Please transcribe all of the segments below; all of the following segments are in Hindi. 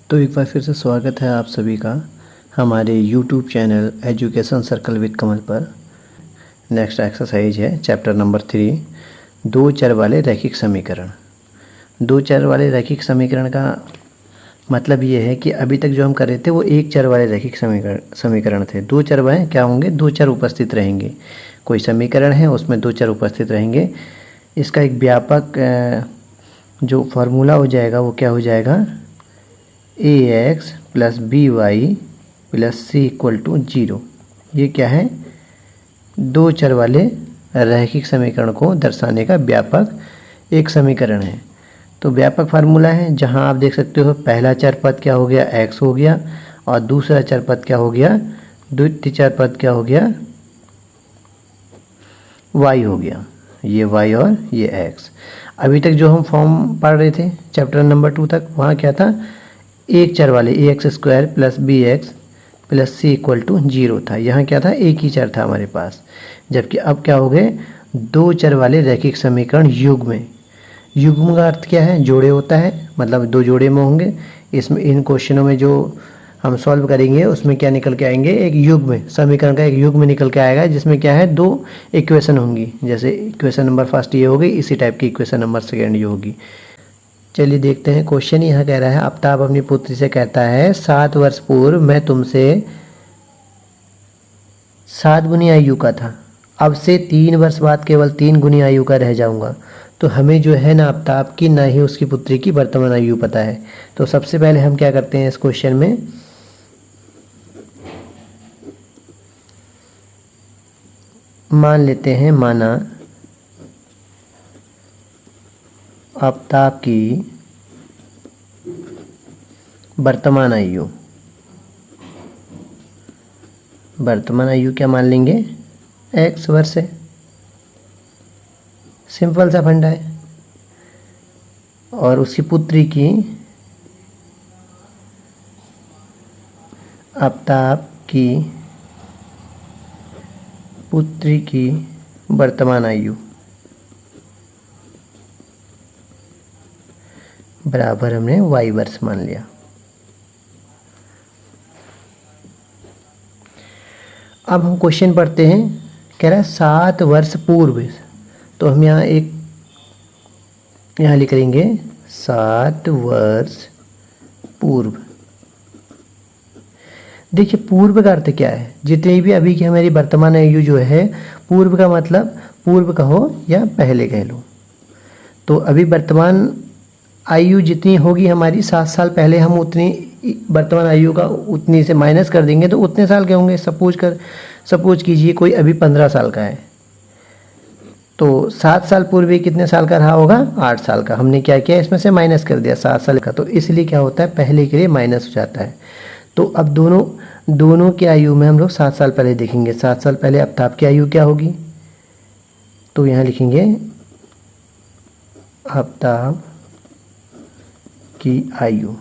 तो एक बार फिर से स्वागत है आप सभी का हमारे YouTube channel education circle with Kamal पर। नेक्स्ट एक्सरसाइज है चैप्टर नंबर 3, दो चर वाले रैखिक समीकरण। दो चर वाले रैखिक समीकरण का मतलब ये है कि अभी तक जो हम कर रहे थे वो एक चर वाले रैखिक समीकरण थे। दो चर वाले क्या होंगे? दो चर उपस्थित रहेंगे। कोई समीकरण है उसमें दो चर उपस्थित रहेंगे। इसका एक व्यापक जो फार्मूला हो जाएगा वो क्या हो जाएगा? ax plus b y plus c equal to 0। ये क्या है? दो चर वाले रैखिक समीकरण को दर्शाने का व्यापक एक समीकरण है। तो व्यापक फार्मूला है जहां आप देख सकते हो पहला चर पद क्या हो गया? x हो गया और दूसरा चर पद क्या हो गया? द्वितीय चर पद क्या हो गया? y हो गया। ये y और ये x। अभी तक जो हम फॉर्म पढ़ रहे थे चैप्टर नंबर 2 तक, वहाँ क्या था? एक चर वाले ax² plus b x plus c equal to 0 था। यहाँ क्या था? एक ही चर था हमारे पास। जबकि अब क्या हो गए? दो चर वाले रैखिक समीकरण युग्म। युग्म का अर्थ क्या है? जोड़े होता है, मतलब दो जोड़े में होंगे। इसमें इन क्वेश्चनों में जो हम सॉल्व करेंगे उसमें क्या निकल के आएंगे? एक युग्म समीकरण का एक युग्म निकल के आएगा जिसमें क्या है? दो इक्वेशन होंगी। जैसे इक्वेशन नंबर फर्स्ट ये होगी, इसी टाइप की इक्वेशन नंबर सेकेंड ये होगी। चलिए देखते हैं क्वेश्चन। यहाँ कह रहा है आफ्ताब अपनी पुत्री से कहता है 7 वर्ष पूर्व मैं तुमसे 7 गुनी आयु का था, अब से 3 वर्ष बाद केवल 3 गुनी आयु का रह जाऊंगा। तो हमें जो है ना आफ्ताब की ना ही उसकी पुत्री की वर्तमान आयु पता है। तो सबसे पहले हम क्या करते हैं इस क्वेश्चन में, मान लेते हैं, माना आफ्ताब की वर्तमान आयु, वर्तमान आयु क्या मान लेंगे? x वर्ष है। सिंपल सा फंडा है। और उसकी पुत्री की, आफ्ताब की पुत्री की वर्तमान आयु बराबर हमने y वर्ष मान लिया। अब हम क्वेश्चन पढ़ते हैं। कह रहा है 7 वर्ष पूर्व। तो हम यहाँ लिख लेंगे 7 वर्ष पूर्व। देखिए पूर्व का अर्थ क्या है? जितनी भी अभी की हमारी वर्तमान आयु जो है, पूर्व का मतलब पूर्व कहो या पहले कह लो। तो अभी वर्तमान आयु जितनी होगी हमारी 7 साल पहले, हम उतनी वर्तमान आयु का उतनी से माइनस कर देंगे तो उतने साल के होंगे। सपोज कीजिए कोई अभी 15 साल का है, तो 7 साल पूर्व कितने साल का रहा होगा? 8 साल का। हमने क्या किया? इसमें से माइनस कर दिया 7 साल का। तो इसलिए क्या होता है? पहले के लिए माइनस हो जाता है। तो अब दोनों की आयु में हम लोग 7 साल पहले देखेंगे। 7 साल पहले आफ्ताब की आयु क्या होगी? तो यहाँ लिखेंगे आफ्ताब की आयु,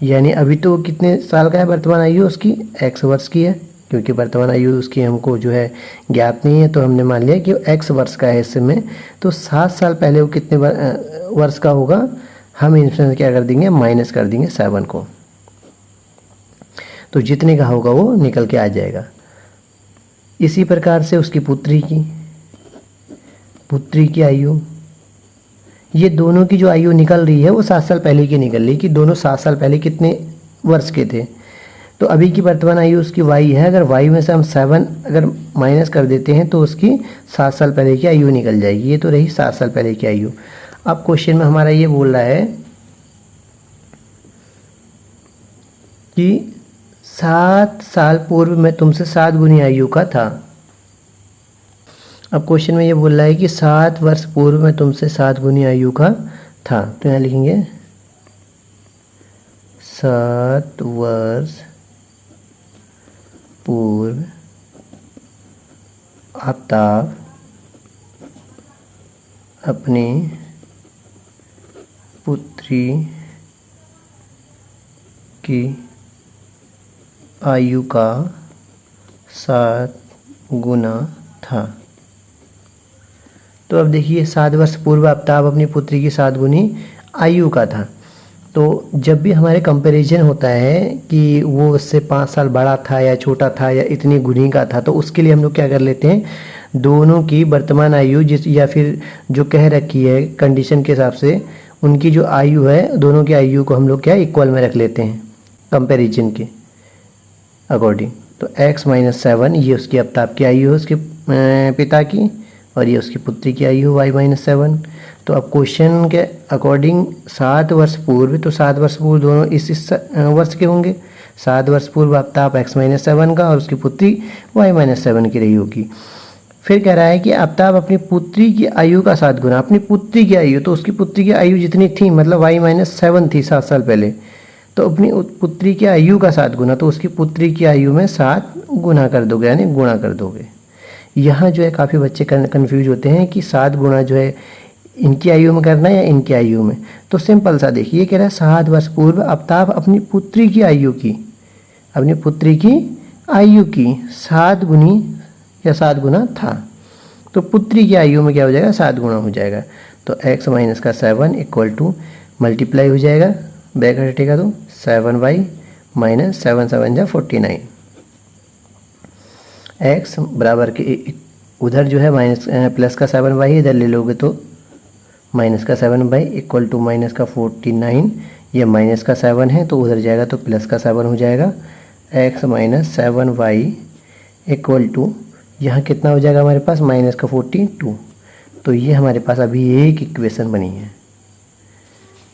यानी अभी तो कितने साल का है वर्तमान आयु उसकी? x वर्ष की है, क्योंकि वर्तमान आयु उसकी हमको जो है ज्ञात नहीं है। तो हमने मान लिया कि x वर्ष का है इसमें। तो 7 साल पहले वो कितने वर्ष का होगा? हम इसमें क्या कर देंगे? माइनस कर देंगे 7 को। तो जितने का होगा वो निकल के आ जाएगा। इसी प्रकार से उसकी पुत्री की आयु, ये दोनों की जो आयु निकल रही है वो 7 साल पहले की निकल रही, कि दोनों 7 साल पहले कितने वर्ष के थे। तो अभी की वर्तमान आयु उसकी y है। अगर y में से हम 7 अगर माइनस कर देते हैं तो उसकी 7 साल पहले की आयु निकल जाएगी। ये तो रही 7 साल पहले की आयु। अब क्वेश्चन में हमारा ये बोल रहा है कि 7 साल पूर्व में तुमसे 7 गुनी आयु का था। अब क्वेश्चन में ये बोल रहा है कि 7 वर्ष पूर्व में तुमसे 7 गुनी आयु का था। तो यहाँ लिखेंगे 7 वर्ष पूर्व आफ्ताब अपनी पुत्री की आयु का 7 गुना था। तो अब देखिए 7 वर्ष पूर्व आफ्ताब अपनी पुत्री की 7 गुनी आयु का था। तो जब भी हमारे कंपैरिजन होता है कि वो उससे 5 साल बड़ा था या छोटा था या इतनी गुनी का था, तो उसके लिए हम लोग क्या कर लेते हैं, दोनों की वर्तमान आयु जिस या फिर जो कह रखी है कंडीशन के हिसाब से उनकी जो आयु है, दोनों की आयु को हम लोग क्या इक्वल में रख लेते हैं कंपैरिजन के अकॉर्डिंग। तो x माइनस 7 ये उसकी अपताप की आयु है उसके पिता की, और ये उसकी पुत्री की आयु y माइनस 7। तो अब क्वेश्चन के अकॉर्डिंग 7 वर्ष पूर्व, तो 7 वर्ष पूर्व दोनों इस वर्ष के होंगे। 7 वर्ष पूर्व अपताप x माइनस 7 का और उसकी पुत्री y माइनस 7 की रही होगी। फिर कह रहा है कि अपताप अपनी पुत्री की आयु का 7 गुना, अपनी पुत्री की आयु, तो उसकी पुत्री की आयु जितनी थी मतलब y माइनस 7 थी 7 साल पहले, तो अपनी पुत्री की आयु का 7 गुना, तो उसकी पुत्री की आयु में 7 गुना कर दोगे यानी गुणा कर दोगे। यहाँ जो है काफ़ी बच्चे कन्फ्यूज होते हैं कि 7 गुना जो है इनकी आयु में करना है या इनकी आयु में। तो सिंपल सा देखिए, कह रहा है 7 वर्ष पूर्व अपताप अपनी पुत्री की आयु की, अपनी पुत्री की आयु की 7 गुनी या 7 गुना था, तो पुत्री की आयु में क्या हो जाएगा 7 गुना हो जाएगा। तो x माइनस का 7 इक्वल टू मल्टीप्लाई हो जाएगा, बैक हटेगा तो 7y माइनस 7 7 जा 49। x बराबर के उधर जो है माइनस प्लस का 7y इधर ले लोगे तो माइनस का 7y इक्वल टू माइनस का 49, ये माइनस का 7 है तो उधर जाएगा तो प्लस का 7 हो जाएगा। x minus 7y equal to यहाँ कितना हो जाएगा हमारे पास माइनस का 42। तो ये हमारे पास अभी एक इक्वेशन बनी है,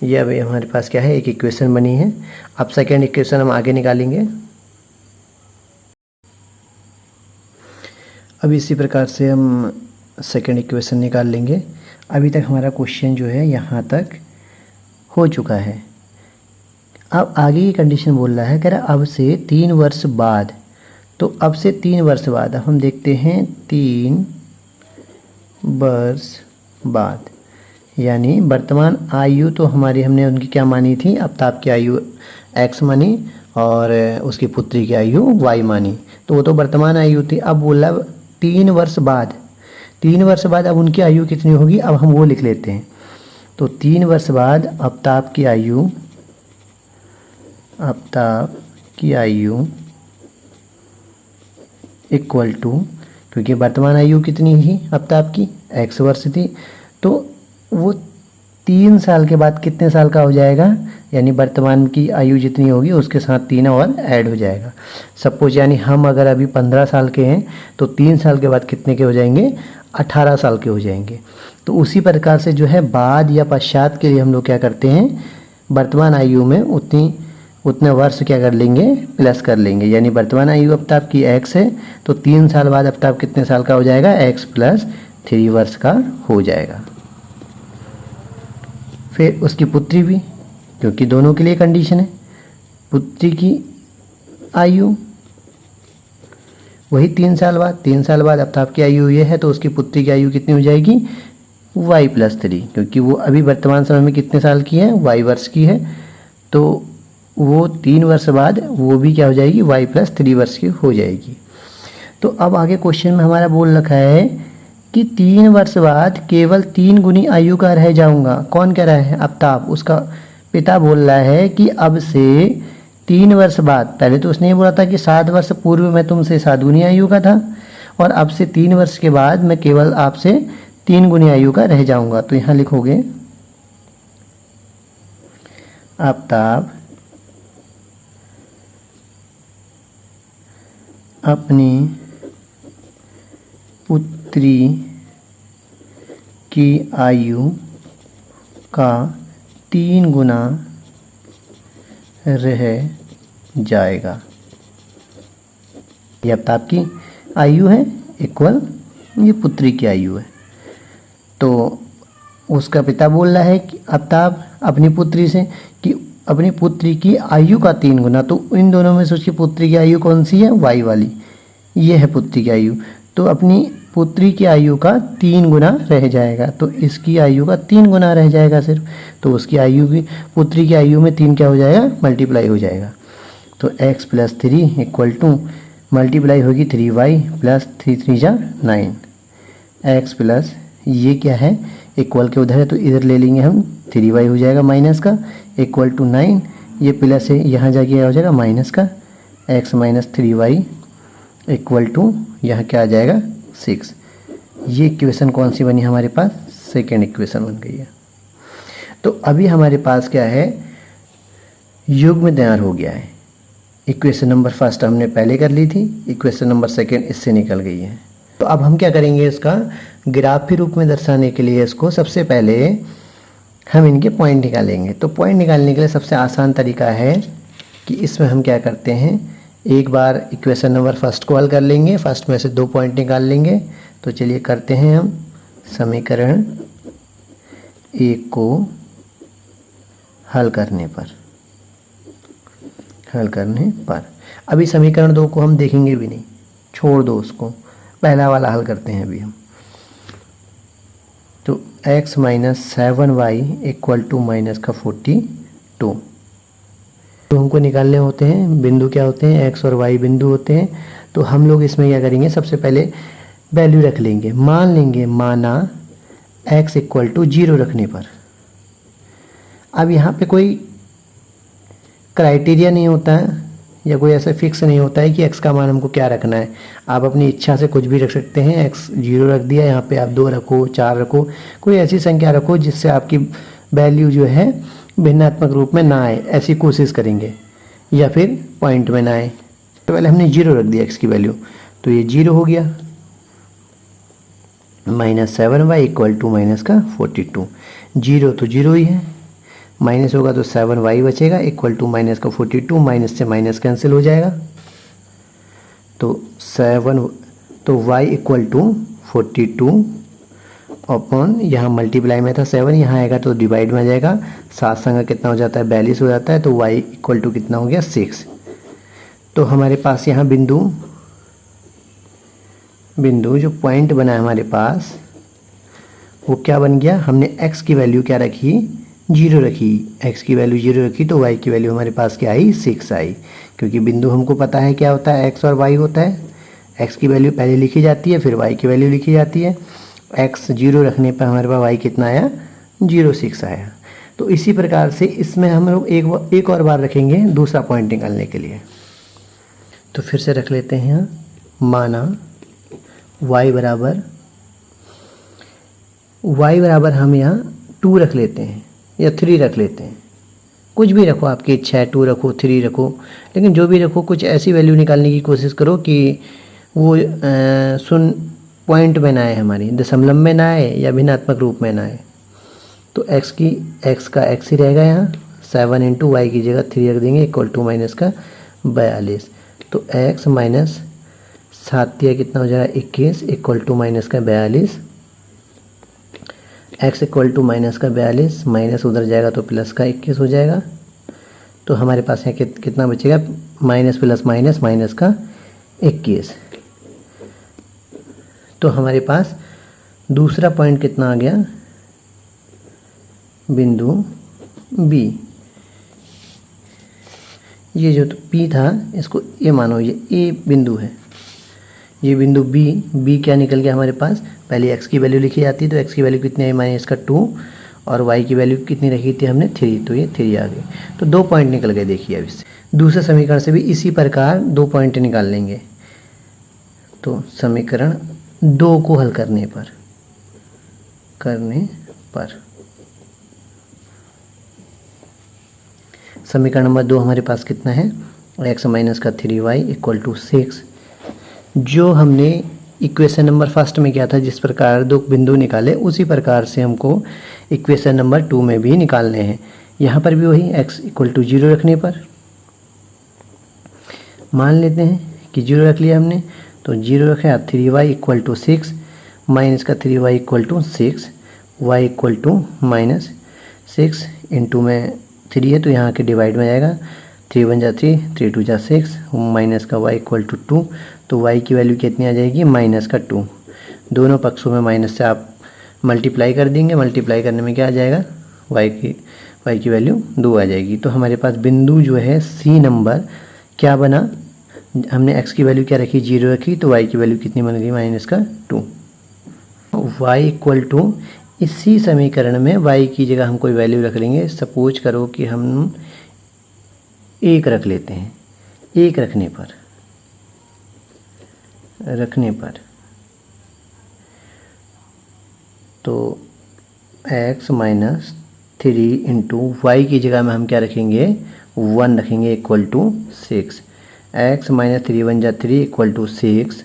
ये अभी हमारे पास क्या है एक इक्वेशन बनी है। अब सेकेंड इक्वेशन हम आगे निकालेंगे। अब इसी प्रकार से हम सेकेंड इक्वेशन निकाल लेंगे। अभी तक हमारा क्वेश्चन जो है यहाँ तक हो चुका है। अब आगे की कंडीशन बोल रहा है, कह रहा अब से 3 वर्ष बाद, तो अब से 3 वर्ष बाद, अब हम देखते हैं 3 वर्ष बाद, यानी वर्तमान आयु तो हमारी हमने उनकी क्या मानी थी, अपताप की आयु x मानी और उसकी पुत्री की आयु y मानी, तो वो तो वर्तमान आयु थी। अब बोला 3 वर्ष बाद, 3 वर्ष बाद अब उनकी आयु कितनी होगी, अब हम वो लिख लेते हैं। तो 3 वर्ष बाद अपताप की आयु, अपताप की आयु इक्वल टू, क्योंकि वर्तमान आयु कितनी थी अपताप की x वर्ष थी, तो वो 3 साल के बाद कितने साल का हो जाएगा, यानी वर्तमान की आयु जितनी होगी उसके साथ 3 और ऐड हो जाएगा। सपोज यानी हम अगर अभी 15 साल के हैं तो 3 साल के बाद कितने के हो जाएंगे, 18 साल के हो जाएंगे। तो उसी प्रकार से जो है बाद या पश्चात के लिए हम लोग क्या करते हैं, वर्तमान आयु में उतने वर्ष क्या कर लेंगे, प्लस कर लेंगे। यानी वर्तमान आयु अपताप की x है तो 3 साल बाद अपताप कितने साल का हो जाएगा, x प्लस 3 वर्ष का हो जाएगा। फिर उसकी पुत्री भी, क्योंकि दोनों के लिए कंडीशन है, पुत्री की आयु वही 3 साल बाद, 3 साल बाद अपताप की आयु ये है तो उसकी पुत्री की आयु कितनी हो जाएगी, y प्लस 3, क्योंकि वो अभी वर्तमान समय में कितने साल की है, y वर्ष की है, तो वो 3 वर्ष बाद वो भी क्या हो जाएगी, y प्लस 3 वर्ष की हो जाएगी। तो अब आगे क्वेश्चन में हमारा बोल रखा है कि 3 वर्ष बाद केवल 3 गुनी आयु का रह जाऊंगा। कौन कह रहा है, अपताप, उसका पिता बोल रहा है कि अब से 3 वर्ष बाद, पहले तो उसने ये बोला था कि 7 वर्ष पूर्व मैं तुमसे 7 गुनी आयु का था और अब से 3 वर्ष के बाद मैं केवल आपसे 3 गुनी आयु का रह जाऊंगा। तो यहाँ लिखोगे अपताप अपनी पुत्री की आयु का 3 गुना रह जाएगा। ये अपताप की आयु है इक्वल ये पुत्री की आयु है। तो उसका पिता बोल रहा है कि अपताप अपनी पुत्री से कि अपनी पुत्री की आयु का 3 गुना, तो इन दोनों में से उसकी पुत्री की आयु कौन सी है, y वाली, ये है पुत्री की आयु, तो अपनी पुत्री की आयु का 3 गुना रह जाएगा। तो इसकी आयु का 3 गुना रह जाएगा सिर्फ, तो उसकी आयु की पुत्री की आयु में 3 क्या हो जाएगा, मल्टीप्लाई हो जाएगा। तो x plus 3 equal to multiply होगी 3y प्लस 3 3 जा 9, x प्लस ये क्या है इक्वल के उधर है तो इधर ले लेंगे हम 3y हो जाएगा माइनस का, इक्वल टू 9, ये प्लस है, यहाँ जाके क्या हो जाएगा माइनस का x minus 3y equal to यहाँ क्या आ जाएगा 6। ये इक्वेशन कौन सी बनी हमारे पास, सेकेंड इक्वेशन बन गई है। तो अभी हमारे पास क्या है, युग्म तैयार हो गया है। इक्वेशन नंबर फर्स्ट हमने पहले कर ली थी, इक्वेशन नंबर सेकेंड इससे निकल गई है। तो अब हम क्या करेंगे, इसका ग्राफी रूप में दर्शाने के लिए इसको सबसे पहले हम इनके पॉइंट निकालेंगे। तो पॉइंट निकालने के लिए सबसे आसान तरीका है कि इसमें हम क्या करते हैं, एक बार इक्वेशन नंबर फर्स्ट को हल कर लेंगे, फर्स्ट में से 2 पॉइंट निकाल लेंगे। तो चलिए करते हैं हम समीकरण 1 को हल करने पर अभी समीकरण 2 को हम देखेंगे भी नहीं, छोड़ दो उसको, पहला वाला हल करते हैं अभी हम। तो x minus 7y equal to minus का 42। तो हमको निकालने होते हैं बिंदु, क्या होते हैं x और y बिंदु होते हैं। तो हम लोग इसमें क्या करेंगे, सबसे पहले वैल्यू रख लेंगे, मान लेंगे, माना x इक्वल टू 0 रखने पर। अब यहाँ पे कोई क्राइटेरिया नहीं होता है या कोई ऐसा फिक्स नहीं होता है कि x का मान हमको क्या रखना है। आप अपनी इच्छा से कुछ भी रख सकते हैं। x 0 रख दिया, यहाँ पे आप 2 रखो, 4 रखो, कोई ऐसी संख्या रखो जिससे आपकी वैल्यू जो है भिन्नात्मक रूप में ना आए, ऐसी कोशिश करेंगे, या फिर पॉइंट में ना आए। तो पहले हमने 0 रख दिया x की वैल्यू, तो ये 0 हो गया। Minus 7y equal to minus का 42। 0 तो 0 ही है, माइनस होगा तो 7y बचेगा इक्वल टू माइनस का 42, माइनस से माइनस कैंसिल हो जाएगा। तो 7 तो y इक्वल टू 42 अपॉन, यहाँ मल्टीप्लाई में था 7, यहाँ आएगा तो डिवाइड में आ जाएगा, 7 संग कितना हो जाता है 42 हो जाता है। तो y इक्वल टू कितना हो गया 6। तो हमारे पास यहाँ बिंदु जो पॉइंट बना है हमारे पास, वो क्या बन गया, हमने x की वैल्यू क्या रखी, 0 रखी, x की वैल्यू 0 रखी, तो y की वैल्यू हमारे पास क्या आई, 6 आई। क्योंकि बिंदु हमको पता है क्या होता है, x और y होता है। x की वैल्यू पहले लिखी जाती है, फिर y की वैल्यू लिखी जाती है। x 0 रखने पर हमारे पास y कितना आया, 0,6 आया। तो इसी प्रकार से इसमें हम लोग एक और बार रखेंगे दूसरा पॉइंट निकालने के लिए। तो फिर से रख लेते हैं, माना y बराबर हम यहाँ 2 रख लेते हैं या 3 रख लेते हैं, कुछ भी रखो, आपकी इच्छा है, 2 रखो, 3 रखो, लेकिन जो भी रखो कुछ ऐसी वैल्यू निकालने की कोशिश करो कि वो पॉइंट में ना आए, हमारी दशमलव में ना आए या भिन्नात्मक रूप में ना आए। तो x का x ही रहेगा यहाँ, 7 इंटू वाई की जगह 3 रख देंगे इक्वल टू माइनस का 42। तो x माइनस 7 कितना हो जाएगा 21 इक्वल टू माइनस का 42। x इक्वल टू माइनस का 42, माइनस उधर जाएगा तो प्लस का 21 हो जाएगा। तो हमारे पास यहाँ कितना बचेगा, माइनस प्लस माइनस, माइनस का 21। तो हमारे पास दूसरा पॉइंट कितना आ गया, बिंदु B। ये जो P था इसको ये मानो ये A बिंदु है, ये बिंदु B क्या निकल गया हमारे पास, पहले x की वैल्यू लिखी जाती है, तो x की वैल्यू कितनी आई, माइनस का 2, और y की वैल्यू कितनी रखी थी हमने 3, तो ये 3 आ गई। तो 2 पॉइंट निकल गए। देखिए अब इससे दूसरे समीकरण से भी इसी प्रकार 2 पॉइंट निकाल लेंगे। तो समीकरण 2 को हल करने पर समीकरण नंबर 2 हमारे पास कितना है, x माइनस का 3y इक्वल टू 6। जो हमने इक्वेशन नंबर फर्स्ट में किया था, जिस प्रकार 2 बिंदु निकाले, उसी प्रकार से हमको इक्वेशन नंबर 2 में भी निकालने हैं। यहाँ पर भी वही x इक्वल टू 0 रखने पर मान लेते हैं कि 0 रख लिया हमने, तो 0 रखा, 3y इक्वल टू 6, माइनस का 3y equal to 6, y equal to minus 6 into में 3 है तो यहाँ के डिवाइड में जाएगा, 3 1 जा 3, 3 2 जा 6, माइनस का y इक्वल टू 2। तो y की वैल्यू कितनी आ जाएगी, माइनस का 2। दोनों पक्षों में माइनस से आप मल्टीप्लाई कर देंगे, मल्टीप्लाई करने में क्या आ जाएगा, y की वैल्यू 2 आ जाएगी। तो हमारे पास बिंदु जो है C नंबर क्या बना, हमने x की वैल्यू क्या रखी, 0 रखी, तो y की वैल्यू कितनी बन गई, माइनस का 2। y इक्वल टू इसी समीकरण में y की जगह हम कोई वैल्यू रख लेंगे। सपोज करो कि हम 1 रख लेते हैं। 1 रखने पर तो x माइनस 3 इंटू वाई की जगह में हम क्या रखेंगे, 1 रखेंगे इक्वल टू 6। x माइनस 3 1 जा 3 इक्वल टू 6।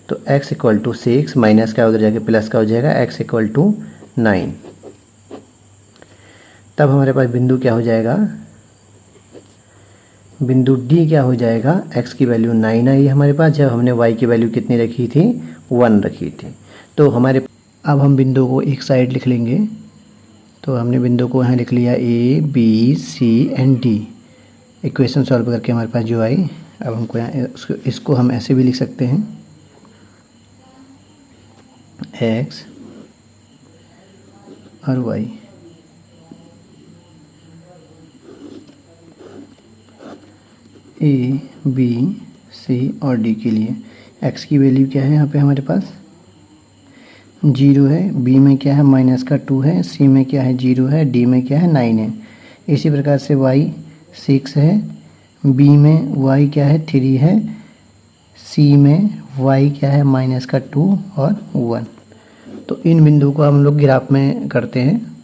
तो x इक्वल टू 6 माइनस का उधर जाके प्लस का हो जाएगा, x इक्वल टू 9। तब हमारे पास बिंदु क्या हो जाएगा, बिंदु D क्या हो जाएगा, x की वैल्यू 9 आई हमारे पास, जब हमने y की वैल्यू कितनी रखी थी, 1 रखी थी। तो हमारे अब हम बिंदु को एक साइड लिख लेंगे। तो हमने बिंदु को यहाँ लिख लिया A B C and D। Equation solve करके हमारे पास जो आई, अब हमको यहाँ इसको हम ऐसे भी लिख सकते हैं, x और y। A B C और D के लिए x की वैल्यू क्या है, यहाँ पे हमारे पास 0 है, b में क्या है -2 है, c में क्या है 0 है, d में क्या है 9 है। इसी प्रकार से y 6 है, b में y क्या है 3 है, c में y क्या है -2 और 1। तो इन बिंदुओं को हम लोग ग्राफ में करते हैं।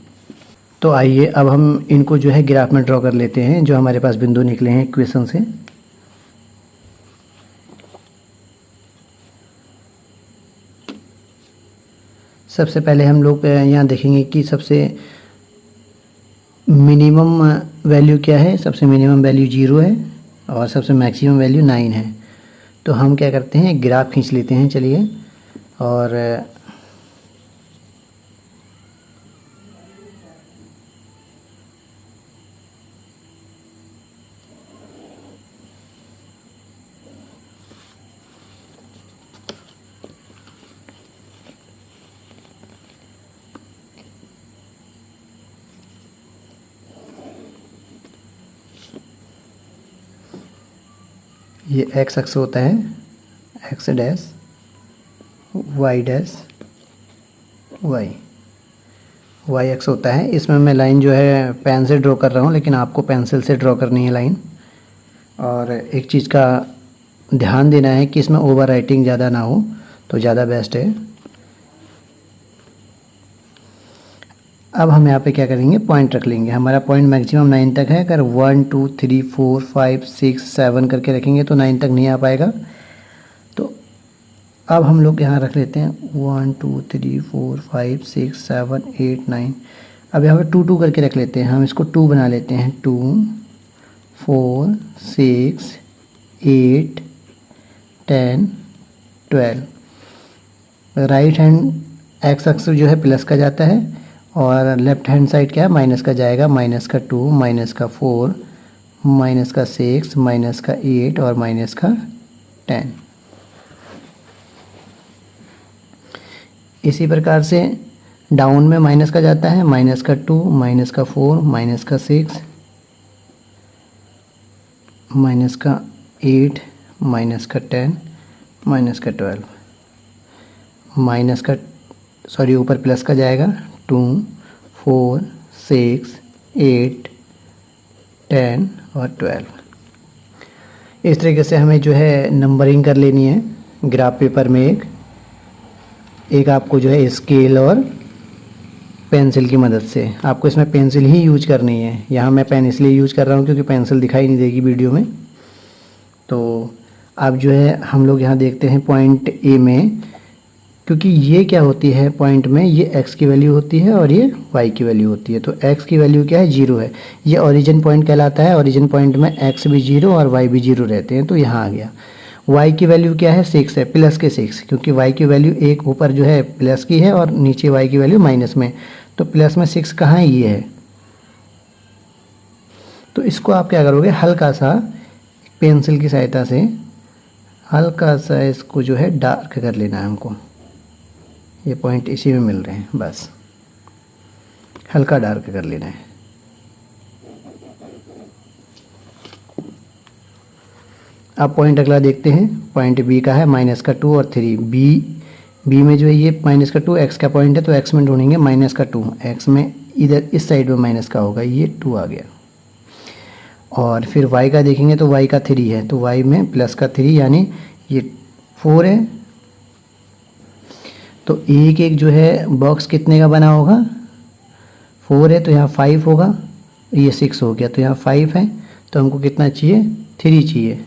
तो आइए अब हम इनको जो है ग्राफ में ड्रॉ कर लेते हैं, जो हमारे पास बिंदु निकले हैं इक्वेशन से। सबसे पहले हम लोग यहाँ देखेंगे कि सबसे मिनिमम वैल्यू क्या है। सबसे मिनिमम वैल्यू 0 है और सबसे मैक्सिमम वैल्यू 9 है। तो हम क्या करते हैं, ग्राफ खींच लेते हैं, चलिए। और ये x अक्ष होता है, x dash, y dash, y अक्ष होता है। इसमें मैं लाइन जो है पेन से ड्रॉ कर रहा हूँ, लेकिन आपको पेंसिल से ड्रॉ करनी है लाइन। और एक चीज़ का ध्यान देना है कि इसमें ओवर राइटिंग ज़्यादा ना हो, तो ज़्यादा बेस्ट है। अब हम यहाँ पे क्या करेंगे, पॉइंट रख लेंगे। हमारा पॉइंट मैक्सिमम 9 तक है। अगर 1 2 3 4 5 6 7 करके रखेंगे तो 9 तक नहीं आ पाएगा। तो अब हम लोग यहाँ रख लेते हैं 1 2 3 4 5 6 7 8 9। अब यहाँ पे 2 2 करके रख लेते हैं। हम इसको 2 बना लेते हैं, 2 4 6 8 10 12। राइट हैंड एक्स अक्ष जो है प्लस का जाता है और लेफ्ट हैंड साइड क्या है, माइनस का जाएगा। -2 -4 -6 -8 और -10। इसी प्रकार से डाउन में माइनस का जाता है, -2 -4 -6 -8 -10 -12। सॉरी ऊपर प्लस का जाएगा, 2 4 6 8 10 और 12। इस तरीके से हमें जो है नंबरिंग कर लेनी है ग्राफ पेपर में। एक आपको जो है स्केल और पेंसिल की मदद से, आपको इसमें पेंसिल ही यूज करनी है। यहाँ मैं पेन इसलिए यूज कर रहा हूँ क्योंकि पेंसिल दिखाई नहीं देगी वीडियो में। तो अब जो है हम लोग यहाँ देखते हैं पॉइंट ए में, क्योंकि ये क्या होती है पॉइंट में, ये x की वैल्यू होती है और ये y की वैल्यू होती है। तो x की वैल्यू क्या है, 0 है। ये ओरिजिन पॉइंट कहलाता है। ओरिजिन पॉइंट में x भी 0 और y भी 0 रहते हैं। तो यहाँ आ गया। y की वैल्यू क्या है, 6 है, प्लस के 6, क्योंकि y की वैल्यू एक ऊपर जो है प्लस की है और नीचे y की वैल्यू माइनस में। तो प्लस में 6 कहाँ है, ये है। तो इसको आप क्या करोगे, हल्का सा पेंसिल की सहायता से हल्का सा इसको जो है डार्क कर लेना है हमको। ये पॉइंट इसी में मिल रहे हैं, बस हल्का डार्क कर लेना है। अब पॉइंट अगला देखते हैं। पॉइंट बी का है -2 और 3। बी बी में जो है ये माइनस का 2 एक्स का पॉइंट है, तो एक्स में ढूंढेंगे माइनस का 2, एक्स में इधर इस साइड में माइनस का होगा, ये 2 आ गया। और फिर y का देखेंगे तो y का 3 है, तो y में प्लस का 3 यानी ये 4 है। तो एक एक जो है बॉक्स कितने का बना होगा, 4 है तो यहाँ 5 होगा, ये 6 हो गया, तो यहाँ 5 है, तो हमको कितना चाहिए, 3 चाहिए।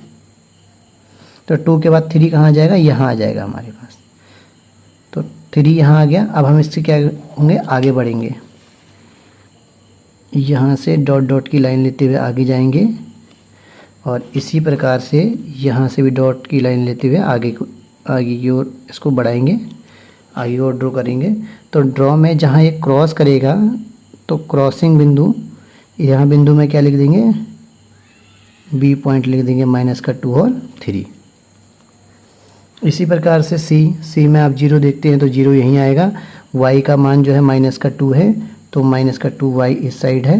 तो 2 के बाद 3 कहाँ आ जाएगा, यहाँ आ जाएगा हमारे पास, तो 3 यहाँ आ गया। अब हम इससे क्या होंगे, आगे बढ़ेंगे, यहाँ से डॉट डॉट की लाइन लेते हुए आगे जाएंगे, और इसी प्रकार से यहाँ से भी डॉट की लाइन लेते हुए आगे की ओर इसको बढ़ाएंगे, आगे और ड्रॉ करेंगे। तो ड्रॉ में जहाँ ये क्रॉस करेगा तो क्रॉसिंग बिंदु, यहाँ बिंदु में क्या लिख देंगे, बी पॉइंट लिख देंगे माइनस का 2 और 3। इसी प्रकार से सी में आप 0 देखते हैं तो 0 यहीं आएगा। y का मान जो है माइनस का 2 है, तो माइनस का 2y इस साइड है,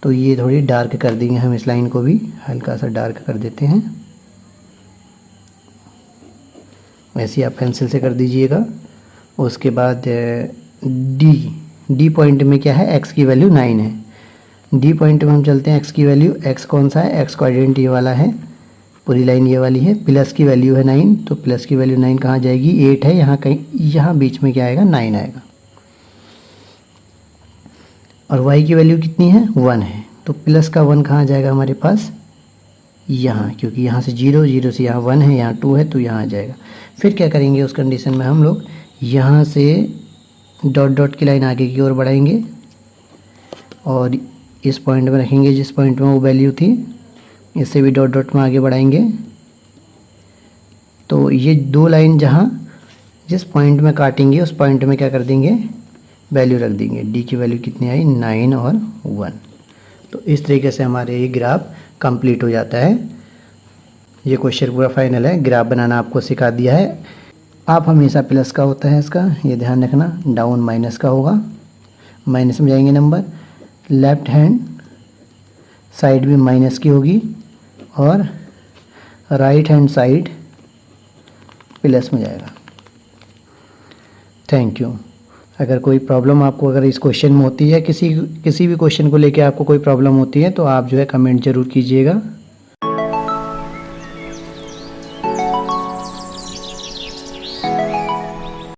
तो ये थोड़ी डार्क कर देंगे हम, इस लाइन को भी हल्का सा डार्क कर देते हैं, वैसे आप पेंसिल से कर दीजिएगा। उसके बाद डी पॉइंट में क्या है, x की वैल्यू 9 है। डी पॉइंट में हम चलते हैं, x की वैल्यू, x कौन सा है, x क्वाड्रेंट ये वाला है, पूरी लाइन ये वाली है, प्लस की वैल्यू है 9, तो प्लस की वैल्यू 9 कहाँ जाएगी, 8 है, यहाँ कहीं, यहाँ बीच में क्या आएगा, 9 आएगा। और y की वैल्यू कितनी है, 1 है, तो प्लस का 1 कहाँ जाएगा हमारे पास, यहाँ, क्योंकि यहाँ से 0 से यहाँ 1 है, यहाँ 2 है, तो यहाँ आ जाएगा। फिर क्या करेंगे उस कंडीशन में, हम लोग यहाँ से डॉट डॉट की लाइन आगे की ओर बढ़ाएंगे, और इस पॉइंट में रखेंगे जिस पॉइंट में वो वैल्यू थी, इससे भी डॉट डॉट में आगे बढ़ाएंगे। तो ये 2 लाइन जहाँ जिस पॉइंट में काटेंगे उस पॉइंट में क्या कर देंगे, वैल्यू रख देंगे। डी की वैल्यू कितनी आई, 9 और 1। तो इस तरीके से हमारे ये ग्राफ कंप्लीट हो जाता है। ये क्वेश्चन पूरा फाइनल है, ग्राफ बनाना आपको सिखा दिया है। आप हमेशा प्लस का होता है इसका, ये ध्यान रखना, डाउन माइनस का होगा, माइनस में जाएंगे नंबर, लेफ्ट हैंड साइड भी माइनस की होगी, और राइट हैंड साइड प्लस में जाएगा। Thank you. अगर कोई प्रॉब्लम आपको अगर इस क्वेश्चन में होती है, किसी भी क्वेश्चन को लेके आपको कोई प्रॉब्लम होती है, तो आप जो है कमेंट ज़रूर कीजिएगा।